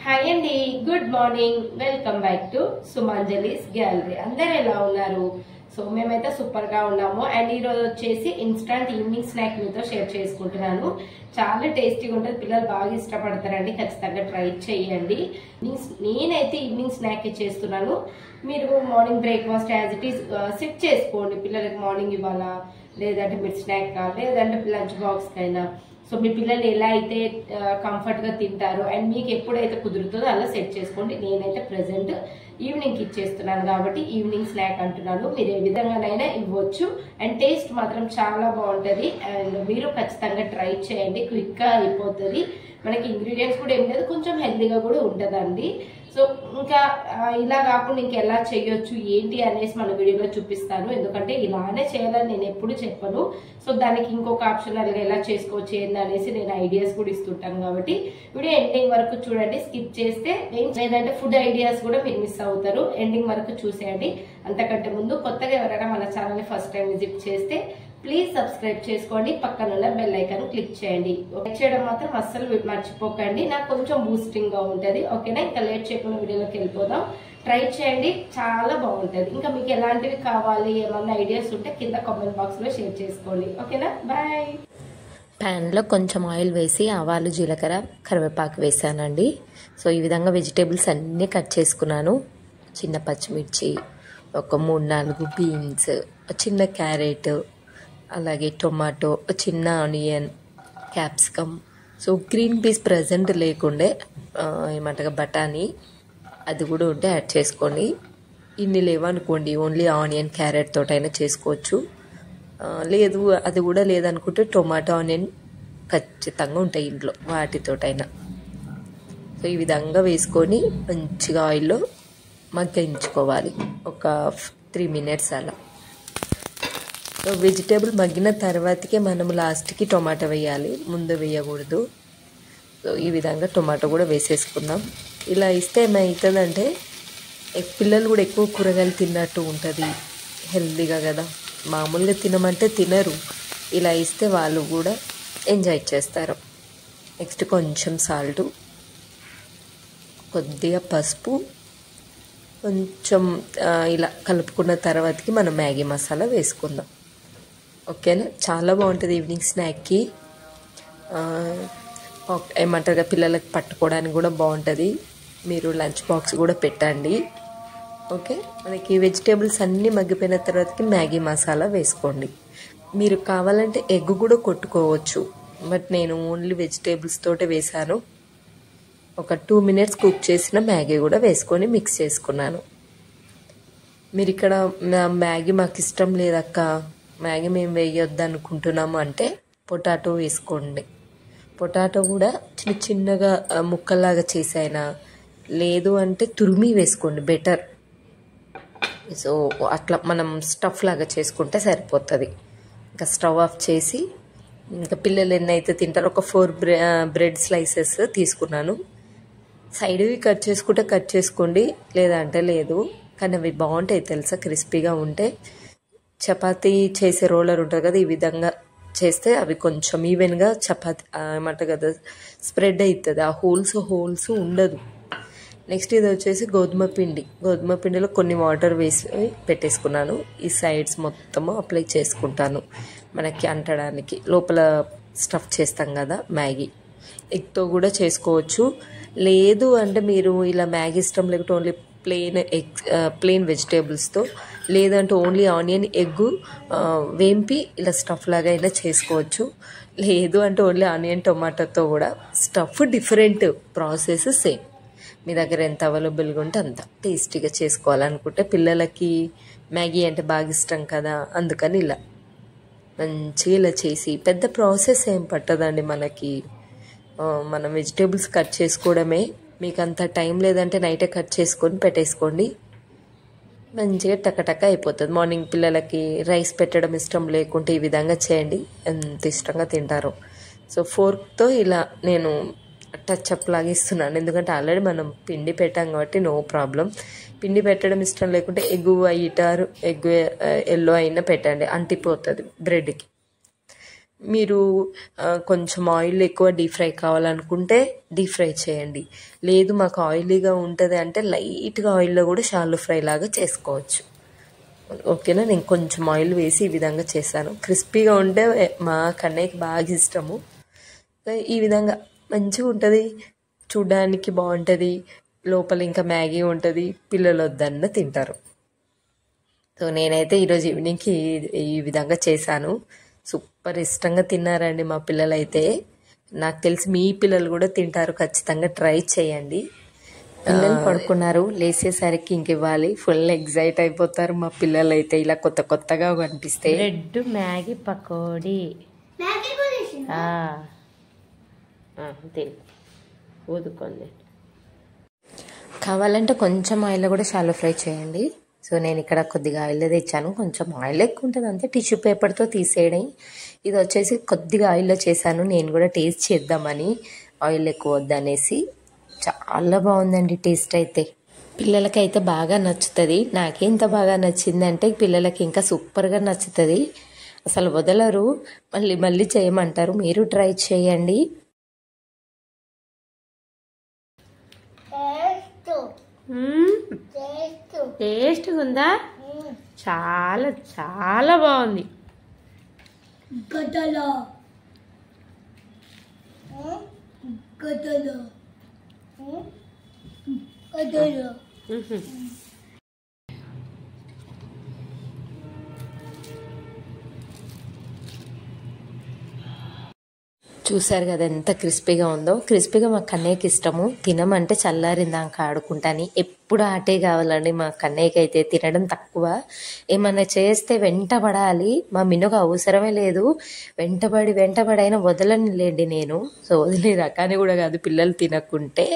Hi అండి, good morning. Welcome back to Sumanjali's gallery. అందరు ఎలా ఉన్నారు? సో మేమైతే సూపర్ గా ఉన్నాము. అండ్ ఈ రోజు వచ్చేసి ఇన్స్టంట్ ఈవినింగ్ స్నాక్ మీతో షేర్ చేసుకుంటున్నాను. చాలా టేస్టీగా ఉంటుంది, పిల్లలు బాగా ఇష్టపడతారండి. ఖచ్చితంగా ట్రై చేయండి. నేనైతే ఈవినింగ్ స్నాక్ చేస్తున్నాను. మీరు morning breakfast as it is set చేసుకోండి. పిల్లలకి మార్నింగ్ ఇవ్వాలా, లేదంటే మీరు స్నాక్ లేదంటే లంచ్ బాక్స్ కైనా. సో మీ పిల్లలు ఎలా అయితే కంఫర్ట్ గా తింటారో అండ్ మీకు ఎప్పుడైతే కుదురుతుందో అలా సెట్ చేసుకోండి. నేనైతే ప్రెసెంట్ ఈవినింగ్ ఇచ్చేస్తున్నాను కాబట్టి ఈవినింగ్ స్నాక్ అంటున్నాను. మీరు ఏ విధంగానైనా ఇవ్వచ్చు అండ్ టేస్ట్ మాత్రం చాలా బాగుంటది. అండ్ మీరు ఖచ్చితంగా ట్రై చేయండి, క్విక్ గా అయిపోతుంది. మనకి ఇంగ్రీడియంట్స్ కూడా ఏం లేదు, కొంచెం హెల్దీగా కూడా ఉంటదండి. సో ఇంకా ఇలా కాకుండా ఇంకెలా చేయొచ్చు ఏంటి అనేసి మన వీడియోలో చూపిస్తాను. ఎందుకంటే ఇలానే చేయాలని నేను ఎప్పుడు చెప్పను. సో దానికి ఇంకొక ఆప్షనల్ గా ఎలా చేసుకోవచ్చు ఏంటి అనేసి నేను ఐడియాస్ కూడా ఇస్తుంటాను. కాబట్టి వీడియో ఎండింగ్ వరకు చూడండి. స్కిప్ చేస్తే లేదంటే ఫుడ్ ఐడియాస్ కూడా మీరు మిస్ అవుతారు. ఎండింగ్ వరకు చూసేయండి. అంతకంటే ముందు కొత్తగా ఎవరైనా మన ఛానల్ ఫస్ట్ టైం విజిట్ చేస్తే ప్లీజ్ సబ్స్క్రైబ్ చేసుకోండి. పక్కనున్న బెల్ ఐకాన్ క్లిక్ చేయండి. లైక్ చేయడం మాత్రం అస్సలు మర్చిపోకండి, నాకు కొంచెం బూస్టింగ్ గా ఉంటది. ఓకేనా? ఇంకా లేట్ చేయకుండా వీడియోలోకి వెళ్ళిపోదాం. ట్రై చేయండి, చాలా బాగుంటది. ఇంకా మీకు ఎలాంటివి కావాలి, ఏమన్నా ఐడియాస్ ఉంటే కింద కామెంట్ బాక్స్ లో షేర్ చేసుకోండి. ఓకేనా? బాయ్. ప్యాన్లో కొంచెం ఆయిల్ వేసి ఆవాలు, జీలకర్ర, కరివేపాకు వేసానండి. సో ఈ విధంగా వెజిటేబుల్స్ అన్నీ కట్ చేసుకున్నాను. చిన్న పచ్చిమిర్చి, ఒక 3-4 బీన్స్, చిన్న క్యారెట్, అలాగే టొమాటో, చిన్న onion, capsicum. So green peas present లేకుండే ఏమంటగా బఠానీ, అది కూడా ఉంటే యాడ్ చేసుకోండి. ఇన్ని లేవనుకోండి, ఓన్లీ ఆనియన్ క్యారెట్ తోటైనా చేసుకోవచ్చు. లేదు అది కూడా లేదనుకుంటే టొమాటో ఆనియన్ ఖచ్చితంగా ఉంటాయి ఇంట్లో, వాటితోటైనా. సో ఈ విధంగా వేసుకొని మంచిగా ఆయిల్లో మగ్గించుకోవాలి ఒక 3 minutes అలా. సో వెజిటేబుల్ మగ్గిన తర్వాతకే మనం లాస్ట్కి టొమాటో వేయాలి, ముందు వేయకూడదు. సో ఈ విధంగా టొమాటో కూడా వేసేసుకుందాం. ఇలా ఇస్తే ఏమవుతుందంటే పిల్లలు కూడా ఎక్కువ కూరగాయలు తిన్నట్టు ఉంటుంది, హెల్తీగా కదా. మామూలుగా తినమంటే తినరు, ఇలా ఇస్తే వాళ్ళు కూడా ఎంజాయ్ చేస్తారు. నెక్స్ట్ కొంచెం సాల్టు, కొద్దిగా పసుపు, కొంచెం ఇలా కలుపుకున్న తర్వాతకి మనం మ్యాగీ మసాలా వేసుకుందాం. ఓకేనా? చాలా బాగుంటుంది ఈవినింగ్ స్నాక్కి. ఏమంటారు, పిల్లలకి పట్టుకోవడానికి కూడా బాగుంటుంది. మీరు లంచ్ బాక్స్ కూడా పెట్టండి. ఓకే, మనకి వెజిటేబుల్స్ అన్నీ మగ్గిపోయిన తర్వాతకి మ్యాగీ మసాలా వేసుకోండి. మీరు కావాలంటే ఎగ్ కూడా కొట్టుకోవచ్చు, బట్ నేను ఓన్లీ వెజిటేబుల్స్ తోటే వేసాను. ఒక 2 minutes కుక్ చేసిన మ్యాగీ కూడా వేసుకొని మిక్స్ చేసుకున్నాను. మీరు ఇక్కడ మ్యాగీ మాకు ఇష్టం లేదక్క, మ్యాగీ మేము వేయొద్దు అనుకుంటున్నాము అంటే పొటాటో వేసుకోండి. పొటాటో కూడా చిన్న చిన్నగా ముక్కల్లాగా చేసైనా, లేదు అంటే తురిమి వేసుకోండి, బెటర్. సో అట్లా మనం స్టఫ్ లాగా చేసుకుంటే సరిపోతుంది. ఇంకా స్టవ్ ఆఫ్ చేసి, ఇంకా పిల్లలు ఎన్నైతే తింటారో ఒక 4 బ్రెడ్ స్లైసెస్ తీసుకున్నాను. సైడ్వి కట్ చేసుకుంటే కట్ చేసుకోండి, లేదంటే లేదు. కానీ అవి బాగుంటాయి తెలుసా, క్రిస్పీగా ఉంటే. చపాతీ చేసే రోలర్ ఉంటుంది కదా, ఈ విధంగా చేస్తే అవి కొంచెం ఈవెన్గా చపాతీ ఏమంటారు కదా స్ప్రెడ్ అవుతుంది, ఆ హోల్స్ ఉండదు. నెక్స్ట్ ఇది వచ్చేసి గోధుమ పిండిలో కొన్ని వాటర్ వేసి పెట్టేసుకున్నాను. ఈ సైడ్స్ మొత్తము అప్లై చేసుకుంటాను, మనకి అంటడానికి. లోపల స్టఫ్ చేస్తాం కదా మ్యాగీ, ఎగ్తో కూడా చేసుకోవచ్చు. లేదు అంటే మీరు ఇలా మ్యాగీ ఇష్టం లేకపోతే ఓన్లీ ప్లెయిన్ వెజిటేబుల్స్తో, లేదంటే ఓన్లీ ఆనియన్ ఎగ్ వేంపి ఇలా స్టఫ్ లాగా అయినా చేసుకోవచ్చు. లేదు అంటే ఓన్లీ ఆనియన్ టొమాటోతో కూడా స్టఫ్, డిఫరెంట్ ప్రాసెస్ సేమ్. మీ దగ్గర ఎంత అవైలబుల్గా ఉంటే అంత టేస్టీగా చేసుకోవాలనుకుంటే, పిల్లలకి మ్యాగీ అంటే బాగా ఇష్టం కదా, అందుకని ఇలా మంచిగా ఇలా చేసి, పెద్ద ప్రాసెస్ ఏం పట్టదండి మనకి. మనం వెజిటేబుల్స్ కట్ చేసుకోవడమే. మీకు అంత టైం లేదంటే నైటే కట్ చేసుకొని పెట్టేసుకోండి, మంచిగా టకటక అయిపోతుంది. మార్నింగ్ పిల్లలకి రైస్ పెట్టడం ఇష్టం లేకుంటే ఈ విధంగా చేయండి, ఎంత ఇష్టంగా తింటారు. సో ఫోర్క్తో ఇలా నేను టచ్అప్ లాగా ఇస్తున్నాను, ఎందుకంటే ఆల్రెడీ మనం పిండి పెట్టాం కాబట్టి నో ప్రాబ్లం. పిండి పెట్టడం ఇష్టం లేకుంటే egg white or egg yellow అయినా పెట్టండి, అంటిపోతుంది బ్రెడ్కి. మీరు కొంచెం ఆయిల్ ఎక్కువ డీప్ ఫ్రై కావాలనుకుంటే డీప్ ఫ్రై చేయండి. లేదు మాకు ఆయిలీగా ఉంటుంది అంటే లైట్గా ఆయిల్లో కూడా షాలో ఫ్రై లాగా చేసుకోవచ్చు. ఓకేనా, నేను కొంచెం ఆయిల్ వేసి ఈ విధంగా చేశాను. క్రిస్పీగా ఉంటే మా కన్నయ్యకి బాగా ఇష్టము. ఈ విధంగా మంచిగా ఉంటుంది, చూడడానికి బాగుంటుంది, లోపల ఇంకా మ్యాగీ ఉంటుంది, పిల్లలు వద్దన్న తింటారు. సో నేనైతే ఈరోజు ఈవినింగ్కి ఈ విధంగా చేశాను. సూపర్ ఇష్టంగా తిన్నారండి మా పిల్లలు అయితే. నాకు తెలిసి మీ పిల్లలు కూడా తింటారు, ఖచ్చితంగా ట్రై చేయండి. పిల్లలు పడుకున్నారు, లేచేసరికి ఇంక ఇవ్వాలి, ఫుల్ ఎగ్జైట్ అయిపోతారు మా పిల్లలు అయితే. ఇలా కొత్త కొత్తగా కనిపిస్తే బ్రెడ్ మ్యాగీ పకోడీ ఊదుకోండి. కావాలంటే కొంచెం ఆయిల్ కూడా షాలో ఫ్రై చేయండి. సో నేను ఇక్కడ కొద్దిగా ఆయిల్ తెచ్చాను, కొంచెం ఆయిల్ ఎక్కువ ఉంటుంది అంతే, టిష్యూ పేపర్తో తీసేయడం. ఇది వచ్చేసి కొద్దిగా ఆయిల్లో చేశాను, నేను కూడా టేస్ట్ చేద్దామని, ఆయిల్ ఎక్కువ వద్దనేసి. చాలా బాగుందండి టేస్ట్ అయితే, పిల్లలకైతే బాగా నచ్చుతుంది. నాకే ఇంత బాగా నచ్చిందంటే పిల్లలకి ఇంకా సూపర్గా నచ్చుతుంది, అసలు వదలరు, మళ్ళీ మళ్ళీ చేయమంటారు. మీరు ట్రై చేయండి. టేస్ట్ ఉందా? చాలా చాలా బాగుంది. చూసారు కదా ఎంత క్రిస్పీగా ఉందో. క్రిస్పీగా మా కన్నయ్యకి ఇష్టము, తినమంటే చల్లారిందాక ఆడుకుంటాని. ఎప్పుడు ఆటే కావాలండి మా కన్నయ్యకి అయితే, తినడం తక్కువ. ఏమన్నా చేస్తే వెంటబడాలి, మా మినుకు అవసరమే లేదు, వెంటబడి అయినా వదలని లేండి నేను. సో వదిలే రకాన్ని కూడా కాదు పిల్లలు తినకుంటే.